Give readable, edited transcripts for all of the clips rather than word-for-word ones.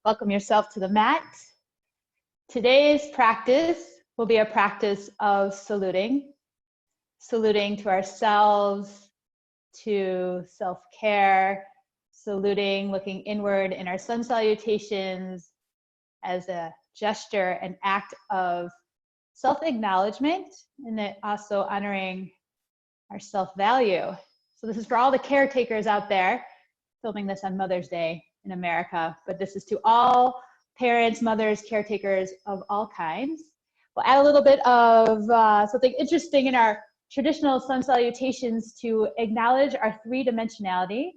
Welcome yourself to the mat. Today's practice will be a practice of saluting to ourselves, to self-care, saluting, looking inward in our sun salutations as a gesture, an act of self-acknowledgement, and then also honoring our self-value. So this is for all the caretakers out there, filming this on Mother's Day in America, but this is to all parents, mothers, caretakers of all kinds. We'll add a little bit of something interesting in our traditional sun salutations to acknowledge our three-dimensionality.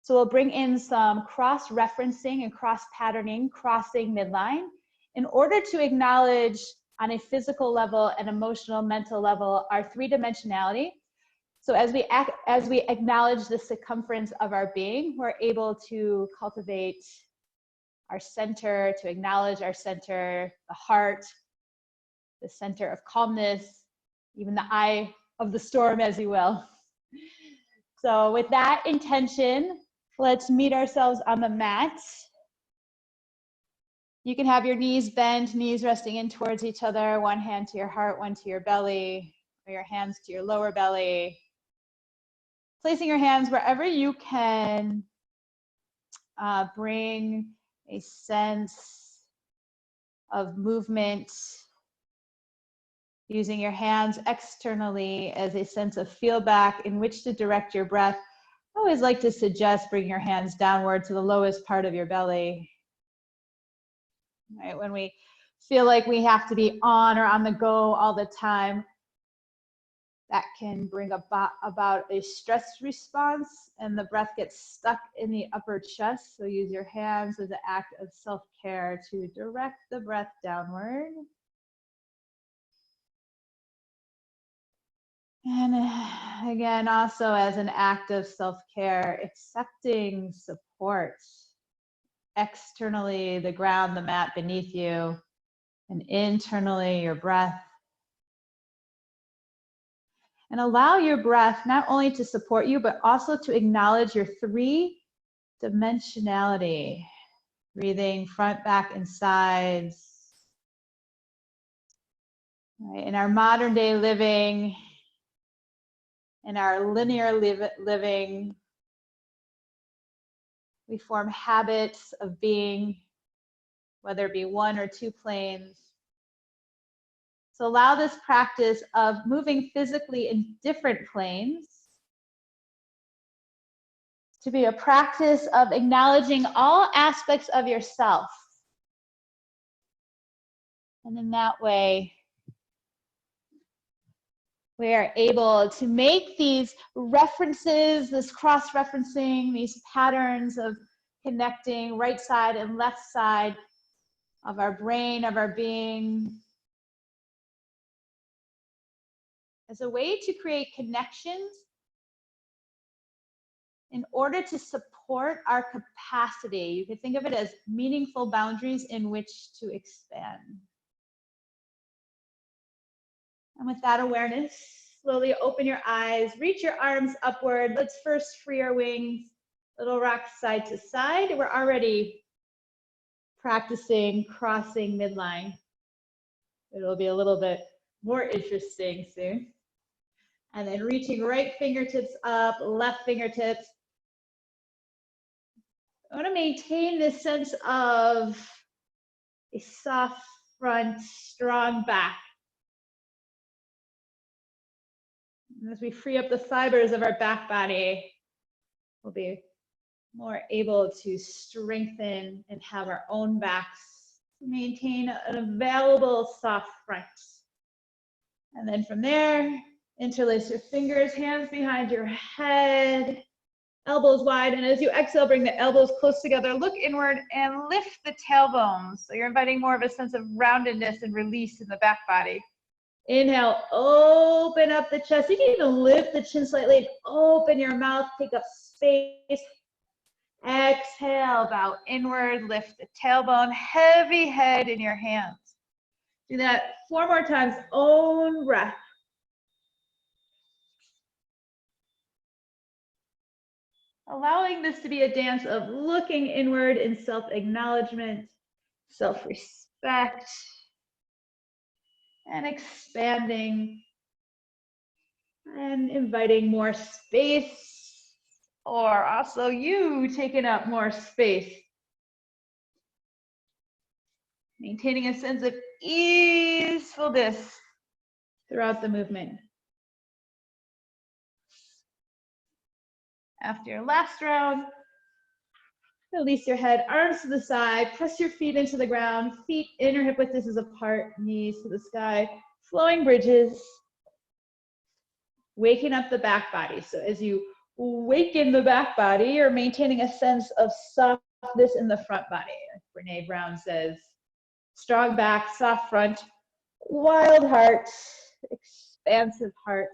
So we'll bring in some cross-referencing and cross-patterning, crossing midline, in order to acknowledge on a physical level and emotional, mental level, our three-dimensionality. So as we acknowledge the circumference of our being, we're able to cultivate our center, to acknowledge our center, the heart, the center of calmness, even the eye of the storm, as you will. So with that intention, let's meet ourselves on the mat. You can have your knees bent, knees resting in towards each other, one hand to your heart, one to your belly, or your hands to your lower belly. Placing your hands wherever you can, bring a sense of movement, using your hands externally as a sense of feel back in which to direct your breath. I always like to suggest bring your hands downward to the lowest part of your belly. Right, when we feel like we have to be on or on the go all the time, that can bring about a stress response, and the breath gets stuck in the upper chest. So use your hands as an act of self-care to direct the breath downward. And again, also as an act of self-care, accepting support. Externally, the ground, the mat beneath you, and internally, your breath. And allow your breath not only to support you, but also to acknowledge your three-dimensionality. Breathing front, back, and sides. Right. In our modern day living, in our linear living, we form habits of being, whether it be one or two planes. So allow this practice of moving physically in different planes to be a practice of acknowledging all aspects of yourself. And in that way, we are able to make these references, this cross-referencing, these patterns of connecting right side and left side of our brain, of our being, as a way to create connections in order to support our capacity. You can think of it as meaningful boundaries in which to expand. And with that awareness, slowly open your eyes, reach your arms upward. Let's first free our wings, little rock side to side. We're already practicing crossing midline. It'll be a little bit more interesting soon. And then reaching right fingertips up, left fingertips. I want to maintain this sense of a soft front, strong back. And as we free up the fibers of our back body, we'll be more able to strengthen and have our own backs to maintain an available soft front. And then from there, interlace your fingers, hands behind your head, elbows wide. And as you exhale, bring the elbows close together, look inward and lift the tailbones. So you're inviting more of a sense of roundedness and release in the back body. Inhale, open up the chest. You can even lift the chin slightly and open your mouth, take up space. Exhale, bow inward, lift the tailbone, heavy head in your hands. Do that 4 more times, own breath. allowing this to be a dance of looking inward in self-acknowledgement, self-respect, and expanding and inviting more space, or also you taking up more space. Maintaining a sense of easefulness throughout the movement. After your last round, release your head, arms to the side, press your feet into the ground, feet inner hip width distance apart, knees to the sky, flowing bridges, waking up the back body. So as you waken the back body, you're maintaining a sense of softness in the front body. Brene Brown says, strong back, soft front, wild heart, expansive heart.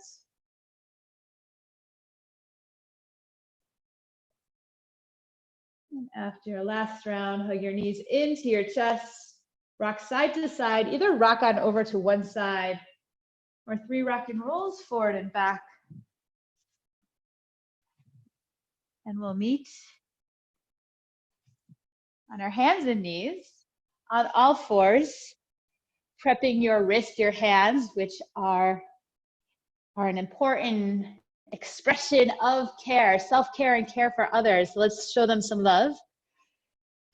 And after your last round, hug your knees into your chest, rock side to side, either rock on over to one side or 3 rock and rolls forward and back. And we'll meet on our hands and knees, on all fours, prepping your wrist, your hands, which are an important expression of care, self-care and care for others. So let's show them some love.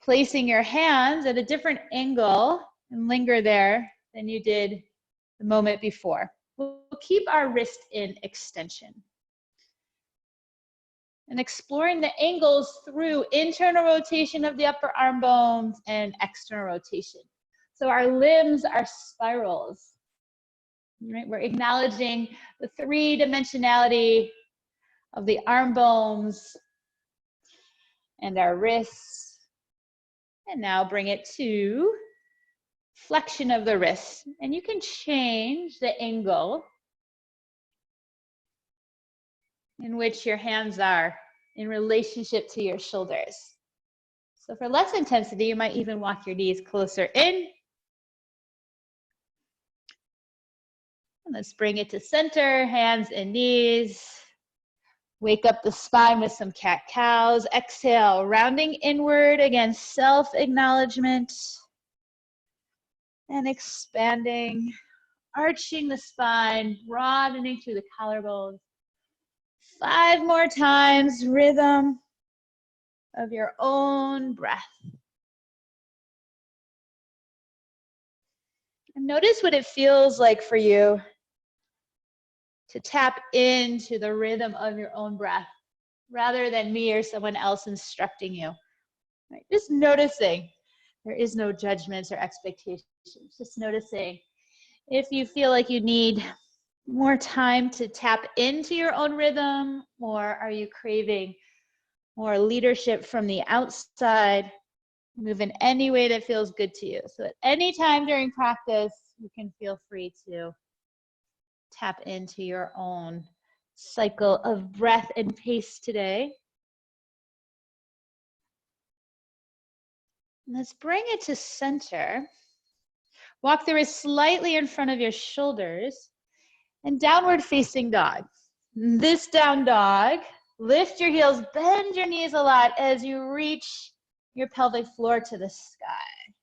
Placing your hands at a different angle and linger there than you did the moment before. We'll keep our wrist in extension. And exploring the angles through internal rotation of the upper arm bones and external rotation. So our limbs are spirals. Right? We're acknowledging the 3-dimensionality of the arm bones and our wrists. And now bring it to flexion of the wrist. And you can change the angle in which your hands are in relationship to your shoulders. So for less intensity, you might even walk your knees closer in. And let's bring it to center, hands and knees. Wake up the spine with some cat-cows. Exhale, rounding inward, again, self-acknowledgement. And expanding, arching the spine, broadening through the collarbones. 5 more times, rhythm of your own breath. And notice what it feels like for you to tap into the rhythm of your own breath rather than me or someone else instructing you. Right? Just noticing. There is no judgments or expectations. Just noticing. If you feel like you need more time to tap into your own rhythm, or are you craving more leadership from the outside? Move in any way that feels good to you. So at any time during practice, you can feel free to tap into your own cycle of breath and pace today. Let's bring it to center. Walk the wrist slightly in front of your shoulders and downward facing dog. This down dog, lift your heels, bend your knees a lot as you reach your pelvic floor to the sky.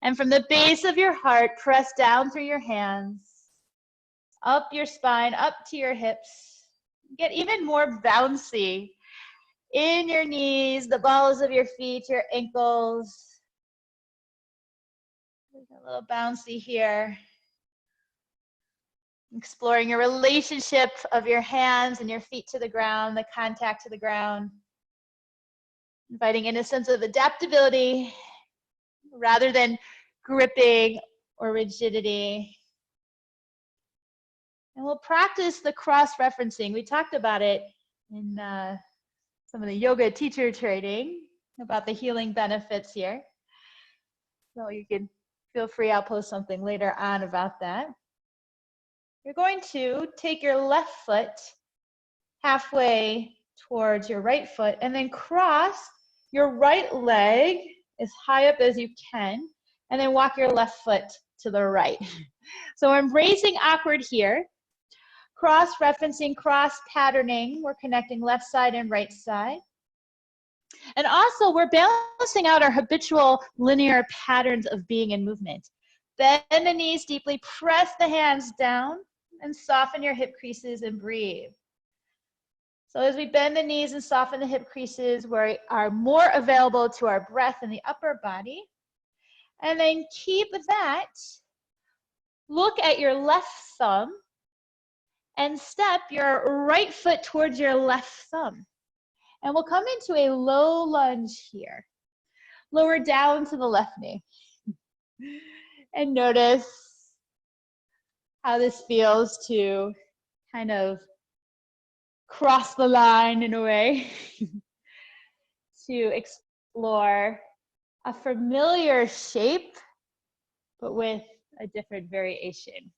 And from the base of your heart, press down through your hands, up your spine, up to your hips. Get even more bouncy in your knees, the balls of your feet, your ankles. A little bouncy here. Exploring your relationship of your hands and your feet to the ground, the contact to the ground. Inviting in a sense of adaptability rather than gripping or rigidity. And we'll practice the cross-referencing. We talked about it in some of the yoga teacher training about the healing benefits here. So you can feel free, I'll post something later on about that. You're going to take your left foot halfway towards your right foot and then cross your right leg as high up as you can and then walk your left foot to the right. So embracing awkward here. cross-referencing, cross-patterning. We're connecting left side and right side. And also, we're balancing out our habitual linear patterns of being and movement. Bend the knees deeply, press the hands down, and soften your hip creases and breathe. So as we bend the knees and soften the hip creases, we are more available to our breath in the upper body. And then keep that. Look at your left thumb and step your right foot towards your left thumb. And we'll come into a low lunge here. Lower down to the left knee. And notice how this feels to kind of cross the line in a way to explore a familiar shape, but with a different variation.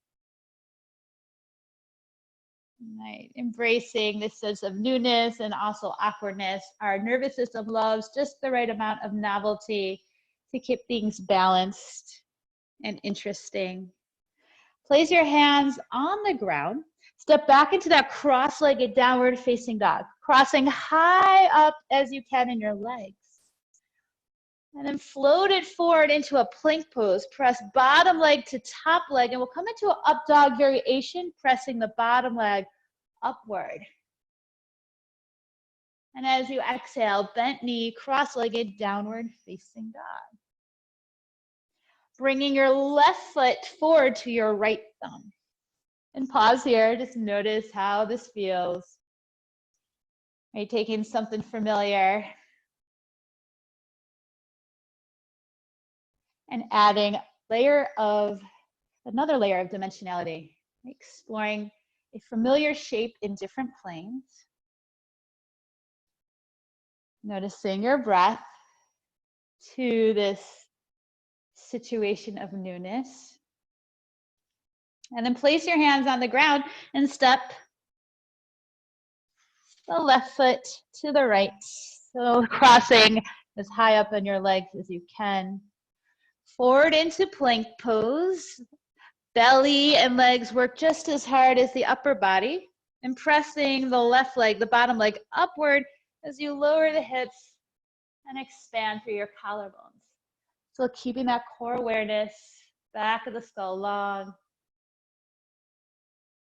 Right. Embracing this sense of newness and also awkwardness. Our nervous system loves just the right amount of novelty to keep things balanced and interesting. Place your hands on the ground. Step back into that cross-legged downward facing dog, crossing high up as you can in your legs. And then float it forward into a plank pose. Press bottom leg to top leg, and we'll come into an up dog variation, pressing the bottom leg upward. And as you exhale, bent knee, cross-legged downward facing dog. Bringing your left foot forward to your right thumb. And pause here, just notice how this feels. Are you taking something familiar and adding another layer of dimensionality, exploring a familiar shape in different planes. Noticing your breath to this situation of newness. And then place your hands on the ground and step the left foot to the right. So crossing as high up on your legs as you can. Forward into plank pose. Belly and legs work just as hard as the upper body. And pressing the left leg, the bottom leg, upward as you lower the hips and expand through your collarbones. So keeping that core awareness, back of the skull long.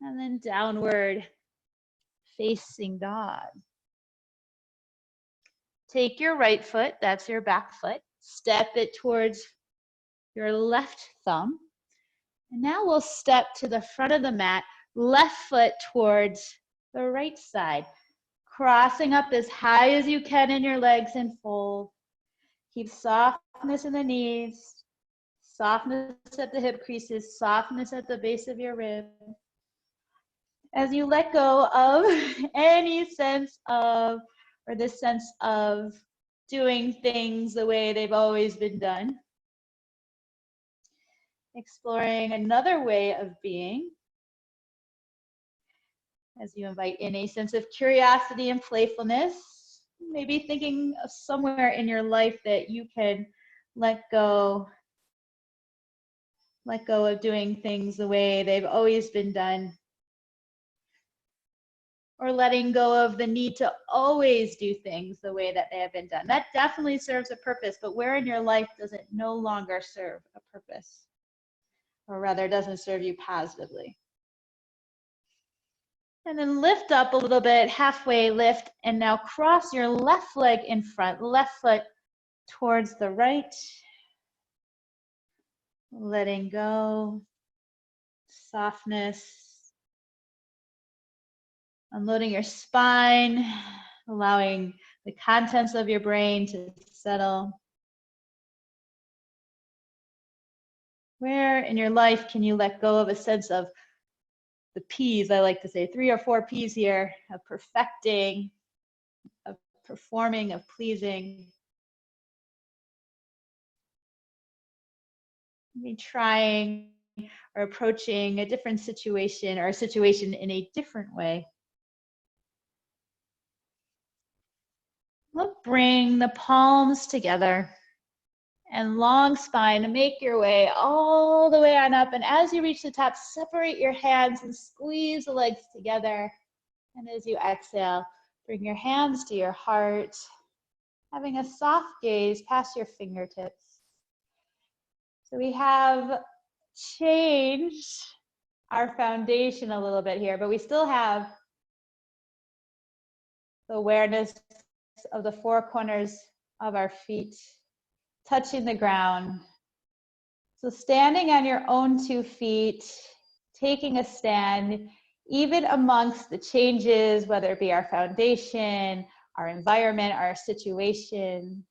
And then downward facing dog. Take your right foot, that's your back foot, step it towards your left thumb. And now we'll step to the front of the mat, left foot towards the right side, crossing up as high as you can in your legs and fold. Keep softness in the knees, softness at the hip creases, softness at the base of your rib. As you let go of any sense of, or this sense of doing things the way they've always been done. Exploring another way of being. As you invite in a sense of curiosity and playfulness, maybe thinking of somewhere in your life that you can let go of doing things the way they've always been done. Or letting go of the need to always do things the way that they have been done. That definitely serves a purpose, but where in your life does it no longer serve a purpose? Or rather, doesn't serve you positively. And then lift up a little bit, halfway lift, and now cross your left leg in front, left foot towards the right. Letting go, softness. Unloading your spine, allowing the contents of your brain to settle. Where in your life can you let go of a sense of the P's, I like to say 3 or 4 P's here, of perfecting, of performing, of pleasing. Maybe trying or approaching a different situation or a situation in a different way. We'll bring the palms together and long spine, to make your way all the way on up. And as you reach the top, separate your hands and squeeze the legs together. And as you exhale, bring your hands to your heart, having a soft gaze past your fingertips. So we have changed our foundation a little bit here, but we still have the awareness of the four corners of our feet touching the ground. So standing on your own 2 feet, taking a stand, even amongst the changes, whether it be our foundation, our environment, our situation.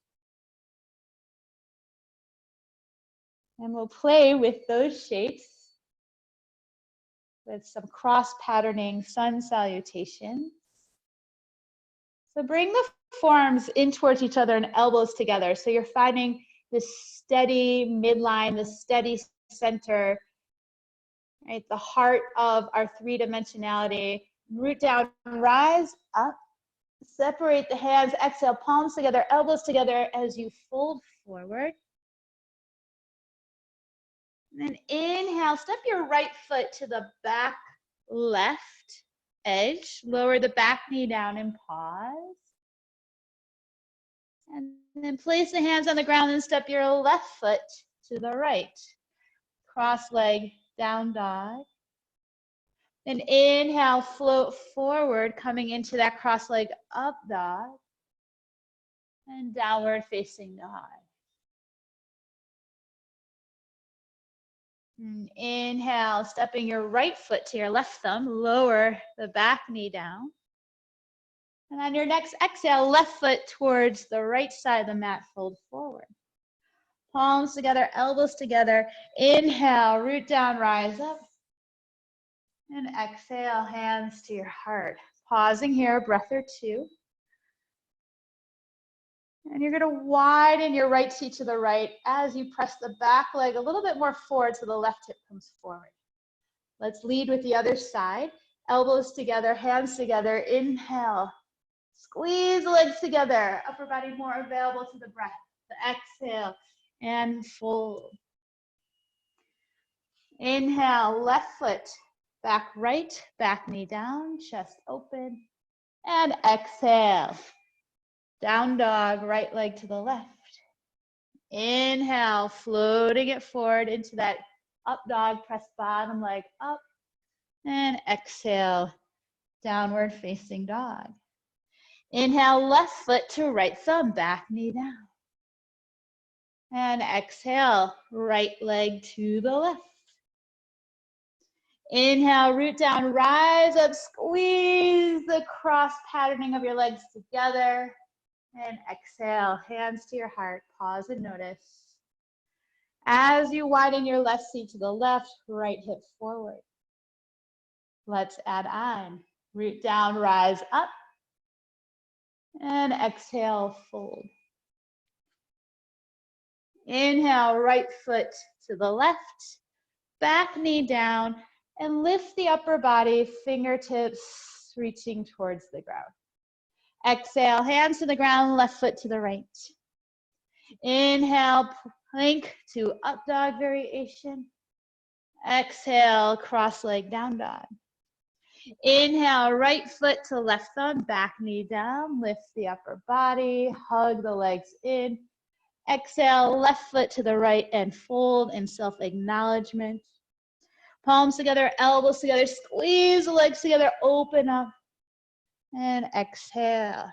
And we'll play with those shapes with some cross-patterning sun salutations. So bring the forearms in towards each other and elbows together. So you're finding this steady midline, the steady center, right? The heart of our 3-dimensionality. Root down, rise up, separate the hands, exhale, palms together, elbows together as you fold forward. And then inhale, step your right foot to the back left edge. Lower the back knee down and pause. And then place the hands on the ground and step your left foot to the right. Cross leg, down dog. Then inhale, float forward, coming into that cross leg up dog. And downward facing dog. And inhale, stepping your right foot to your left thumb, lower the back knee down. And on your next exhale, left foot towards the right side of the mat, fold forward. Palms together, elbows together. Inhale, root down, rise up. And exhale, hands to your heart. Pausing here, a breath or two. And you're going to widen your right seat to the right as you press the back leg a little bit more forward so the left hip comes forward. Let's lead with the other side. Elbows together, hands together. Inhale. Squeeze the legs together. Upper body more available to the breath. The exhale and fold. Inhale, left foot, back right, back knee down, chest open. And exhale. Down dog, right leg to the left. Inhale, floating it forward into that up dog, press bottom leg up. And exhale, downward facing dog. Inhale, left foot to right thumb, back knee down. And exhale, right leg to the left. Inhale, root down, rise up, squeeze the cross patterning of your legs together. And exhale, hands to your heart, pause and notice. As you widen your left seat to the left, right hip forward. Let's add on. Root down, rise up. And exhale, fold. Inhale, right foot to the left, back knee down, and lift the upper body, fingertips reaching towards the ground. Exhale, hands to the ground, left foot to the right. Inhale, plank to up dog variation. Exhale, cross leg down dog. Inhale, right foot to left thumb, back knee down, lift the upper body, hug the legs in. Exhale, left foot to the right and fold in self-acknowledgement. Palms together, elbows together, squeeze the legs together, open up. And exhale,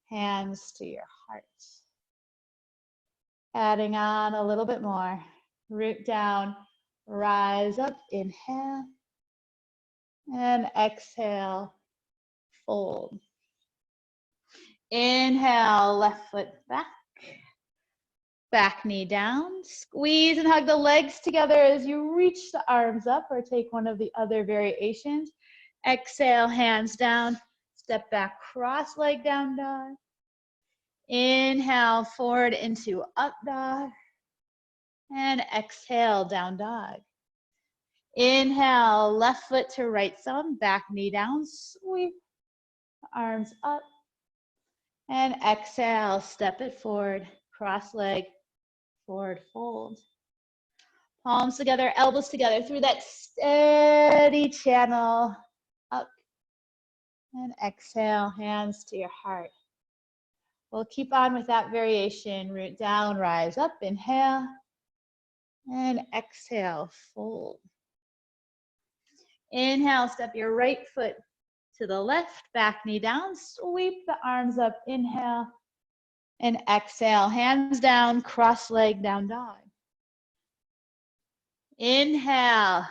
hands to your heart. Adding on a little bit more. Root down, rise up, inhale. And exhale, fold. Inhale, left foot back. Back knee down. Squeeze and hug the legs together as you reach the arms up or take one of the other variations. Exhale, hands down. Step back, cross leg down dog. Inhale, forward into up dog. And exhale, down dog. Inhale, left foot to right thumb, back knee down, sweep, arms up. And exhale, step it forward, cross leg, forward fold. Palms together, elbows together through that steady channel. Up and exhale, hands to your heart. We'll keep on with that variation. Root down, rise up, inhale. And exhale, fold. Inhale, step your right foot to the left, back knee down. Sweep the arms up, inhale. And exhale, hands down, cross leg, down dog. Inhale,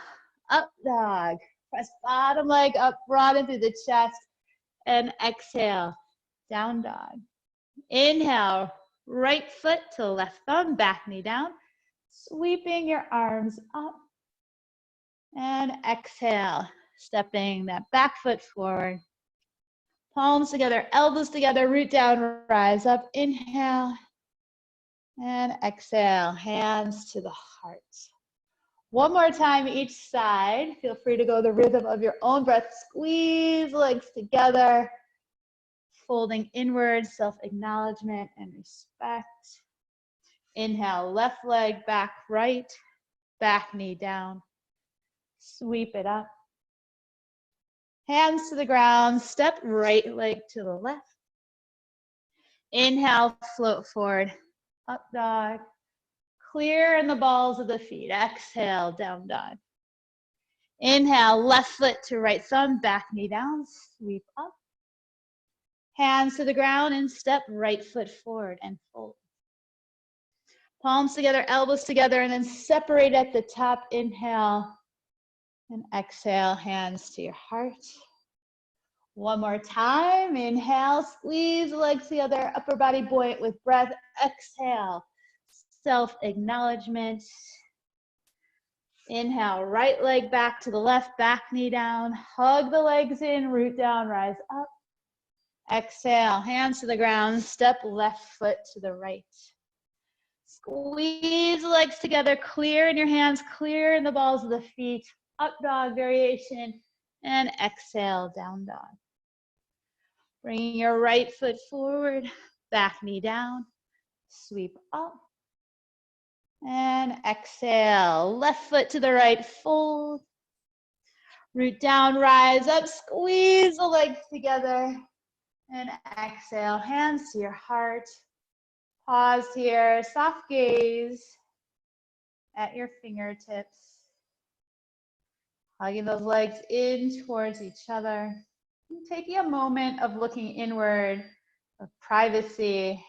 up dog. Press bottom leg up, broaden through the chest. And exhale, down dog. Inhale, right foot to left thumb, back knee down. Sweeping your arms up. And exhale, stepping that back foot forward. Palms together, elbows together, root down, rise up. Inhale. And exhale, hands to the heart. One more time each side. Feel free to go the rhythm of your own breath. Squeeze legs together. Folding inward, self-acknowledgement and respect. Inhale, left leg back right, back knee down. Sweep it up. Hands to the ground, step right leg to the left. Inhale, float forward, up dog. Clear in the balls of the feet. Exhale, down dog. Inhale, left foot to right thumb, back knee down, sweep up. Hands to the ground and step right foot forward and fold. Palms together, elbows together, and then separate at the top. Inhale and exhale, hands to your heart. One more time. Inhale, squeeze the legs together, upper body buoyant with breath. Exhale, self-acknowledgement. Inhale, right leg back to the left, back knee down. Hug the legs in, root down, rise up. Exhale, hands to the ground, step left foot to the right. Squeeze the legs together, clear in your hands, clear in the balls of the feet. Up dog variation, and exhale, down dog. Bringing your right foot forward, back knee down, sweep up. And exhale, left foot to the right, fold. Root down, rise up, squeeze the legs together. And exhale, hands to your heart. Pause here, soft gaze at your fingertips. Hugging those legs in towards each other. And taking a moment of looking inward, of privacy.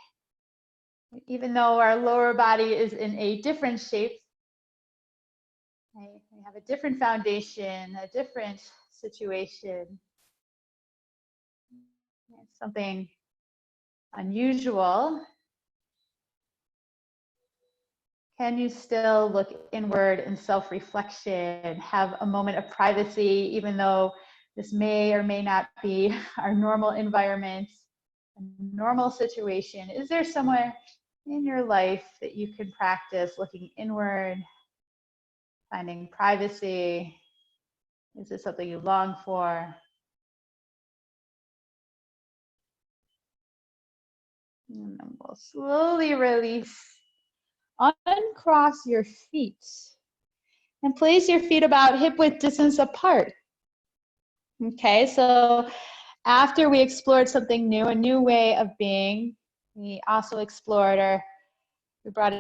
Even though our lower body is in a different shape, we have a different foundation, a different situation. It's something unusual. Can you still look inward in self-reflection, have a moment of privacy, even though this may or may not be our normal environment, a normal situation? Is there somewhere in your life that you can practice looking inward, finding privacy? Is this something you long for? And then we'll slowly release. Uncross your feet and place your feet about hip-width distance apart. Okay, so after we explored something new, a new way of being, we also explored, or we brought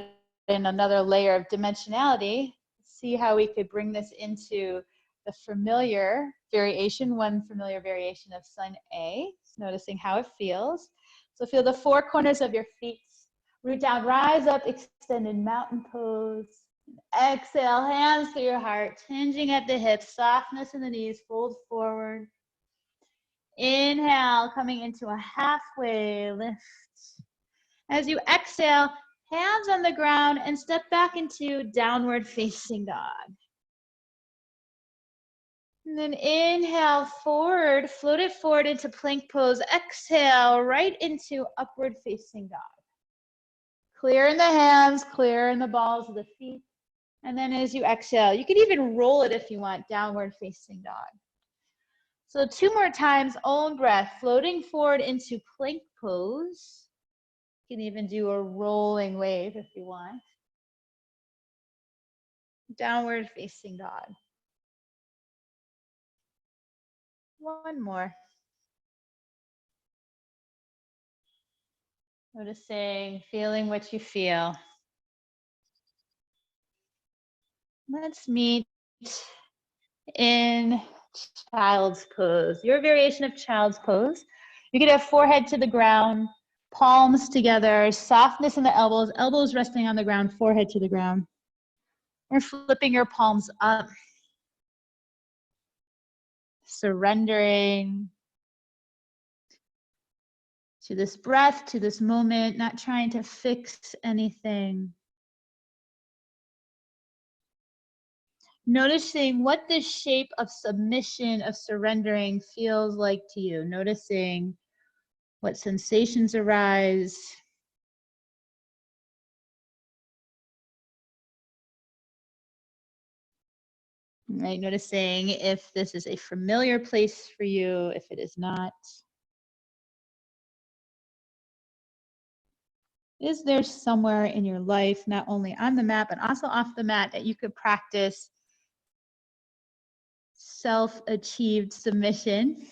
in another layer of dimensionality. See how we could bring this into the familiar variation, one familiar variation of Sun A, noticing how it feels. So feel the four corners of your feet. Root down, rise up, extended mountain pose. Exhale, hands to your heart, hinging at the hips, softness in the knees, fold forward. Inhale, coming into a halfway lift. As you exhale, hands on the ground and step back into downward facing dog. And then inhale forward, float it forward into plank pose. Exhale, right into upward facing dog. Clear in the hands, clear in the balls of the feet. And then as you exhale, you can even roll it if you want, downward facing dog. So 2 more times, own breath, floating forward into plank pose. You can even do a rolling wave if you want. Downward facing dog. One more. Noticing, feeling what you feel. Let's meet in child's pose. Your variation of child's pose. You could have forehead to the ground, palms together, softness in the elbows, elbows resting on the ground, forehead to the ground. Or flipping your palms up. Surrendering to this breath, to this moment, not trying to fix anything. Noticing what this shape of submission, of surrendering feels like to you. Noticing what sensations arise. Right, noticing if this is a familiar place for you, if it is not. Is there somewhere in your life, not only on the mat, but also off the mat, that you could practice self-achieved submission?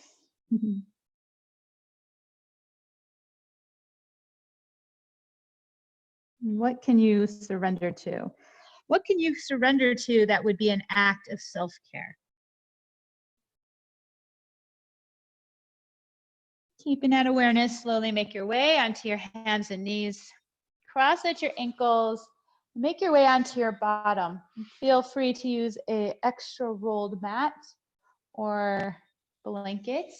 What can you surrender to? What can you surrender to that would be an act of self-care? Keeping that awareness, slowly make your way onto your hands and knees. Cross at your ankles. Make your way onto your bottom. Feel free to use an extra rolled mat or blanket.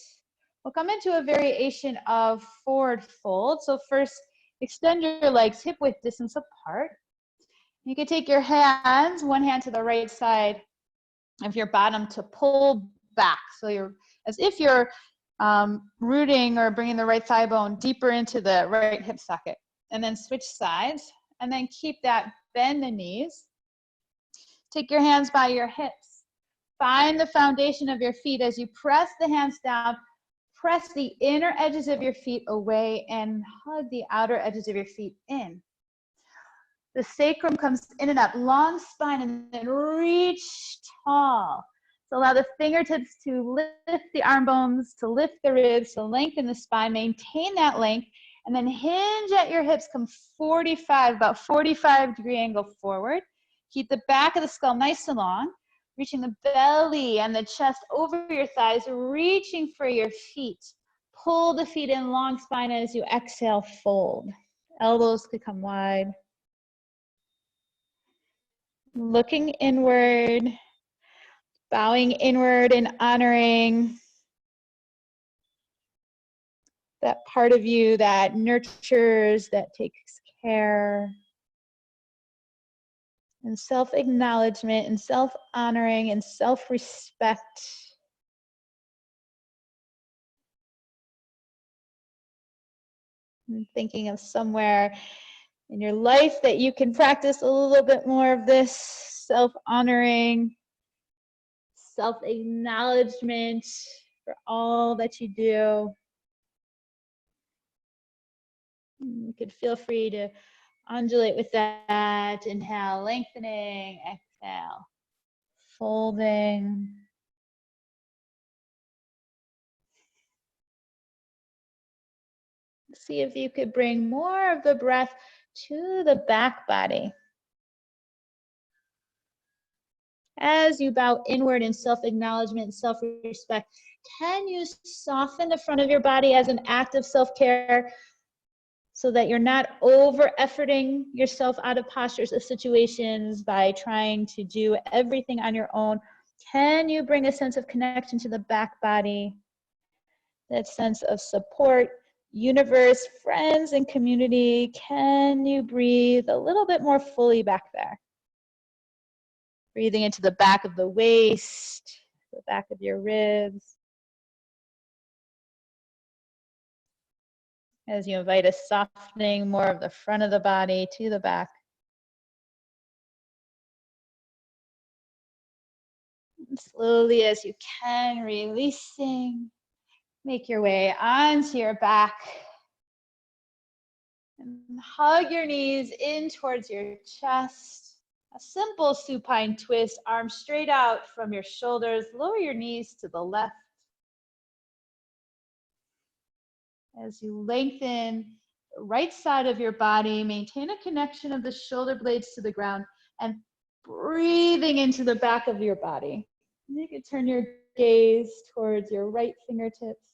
We'll come into a variation of forward fold. So first, extend your legs hip width distance apart. You can take your hands, one hand to the right side of your bottom to pull back. So you're as if you're rooting or bringing the right thigh bone deeper into the right hip socket. And then switch sides. And then keep that, bend the knees. Take your hands by your hips. Find the foundation of your feet as you press the hands down. Press the inner edges of your feet away and hug the outer edges of your feet in. The sacrum comes in and up, long spine, and then reach tall. So allow the fingertips to lift the arm bones, to lift the ribs, to lengthen the spine, maintain that length, and then hinge at your hips, come 45, about 45-degree angle forward. Keep the back of the skull nice and long, reaching the belly and the chest over your thighs, reaching for your feet. Pull the feet in, long spine, as you exhale, fold. Elbows could come wide. Looking inward, bowing inward and honoring that part of you that nurtures, that takes care. And self-acknowledgement and self-honoring and self-respect. And thinking of somewhere in your life that you can practice a little bit more of this self-honoring, self-acknowledgement for all that you do. You could feel free to undulate with that. Inhale, lengthening, exhale, folding. See if you could bring more of the breath to the back body. As you bow inward in self-acknowledgement and self-respect, can you soften the front of your body as an act of self-care so that you're not over-efforting yourself out of postures of situations by trying to do everything on your own? Can you bring a sense of connection to the back body, that sense of support, universe, friends, and community? Can you breathe a little bit more fully back there? Breathing into the back of the waist, the back of your ribs. As you invite a softening more of the front of the body to the back. And slowly as you can, releasing, make your way onto your back. And hug your knees in towards your chest. A simple supine twist, arms straight out from your shoulders, lower your knees to the left. As you lengthen the right side of your body, maintain a connection of the shoulder blades to the ground and breathing into the back of your body. You can turn your gaze towards your right fingertips.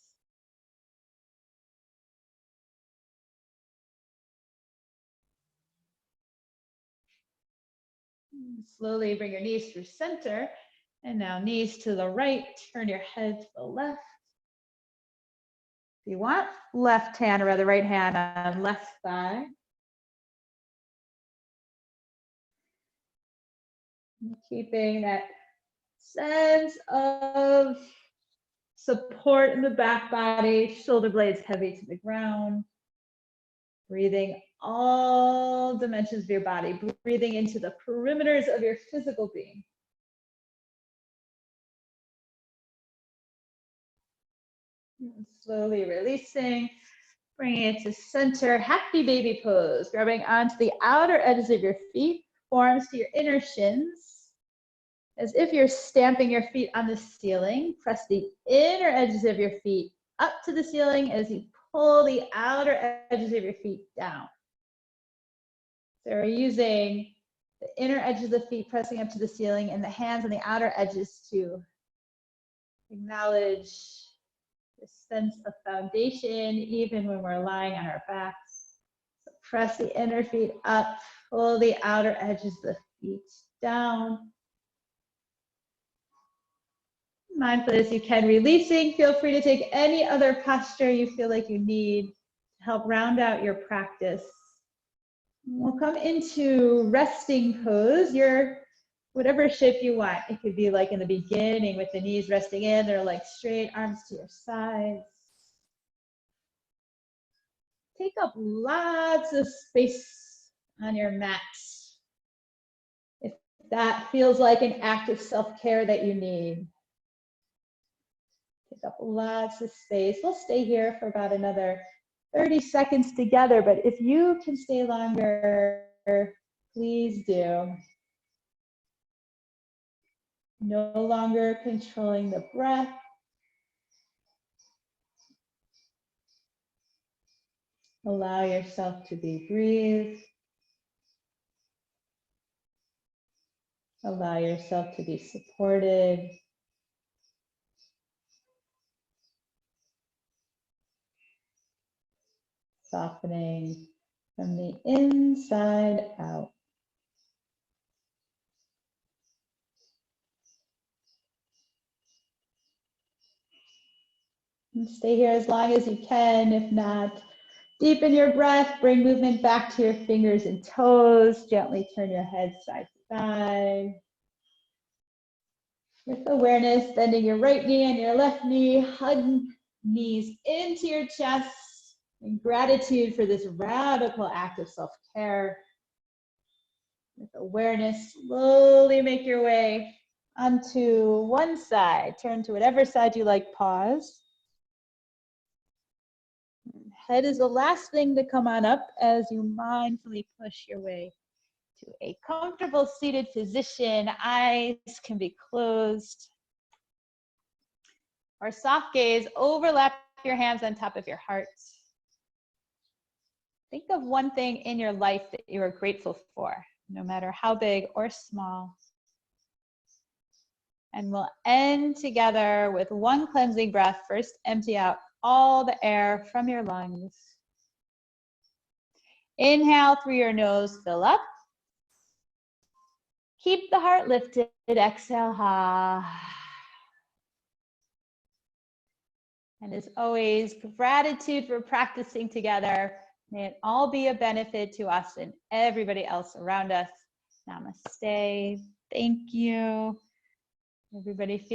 Slowly bring your knees through center, and now knees to the right, turn your head to the left. If you want, left hand or rather right hand on left thigh. Keeping that sense of support in the back body, shoulder blades heavy to the ground. Breathing all dimensions of your body, breathing into the perimeters of your physical being. And slowly releasing, bringing it to center, happy baby pose, grabbing onto the outer edges of your feet, forearms to your inner shins. As if you're stamping your feet on the ceiling, press the inner edges of your feet up to the ceiling as you pull the outer edges of your feet down. So we're using the inner edges of the feet pressing up to the ceiling and the hands on the outer edges to acknowledge this sense of foundation even when we're lying on our backs. So press the inner feet up, pull the outer edges of the feet down. Mindful as you can, releasing. Feel free to take any other posture you feel like you need to help round out your practice. We'll come into resting pose, your whatever shape you want. It could be like in the beginning with the knees resting in, they're like straight, arms to your sides. Take up lots of space on your mat. If that feels like an act of self-care that you need. Take up lots of space. We'll stay here for about another 30 seconds together, but if you can stay longer, please do. No longer controlling the breath. Allow yourself to be breathed. Allow yourself to be supported. Softening from the inside out. And stay here as long as you can. If not, deepen your breath. Bring movement back to your fingers and toes. Gently turn your head side to side. With awareness, bending your right knee and your left knee. Hug knees into your chest. In gratitude for this radical act of self-care. With awareness, slowly make your way onto one side. Turn to whatever side you like, pause. Head is the last thing to come on up as you mindfully push your way to a comfortable seated position. Eyes can be closed. Or soft gaze, overlap your hands on top of your heart. Think of one thing in your life that you are grateful for, no matter how big or small. And we'll end together with one cleansing breath. First, empty out all the air from your lungs. Inhale through your nose, fill up. Keep the heart lifted, exhale, ha. And as always, gratitude for practicing together. May it all be a benefit to us and everybody else around us. Namaste. Thank you. Everybody feel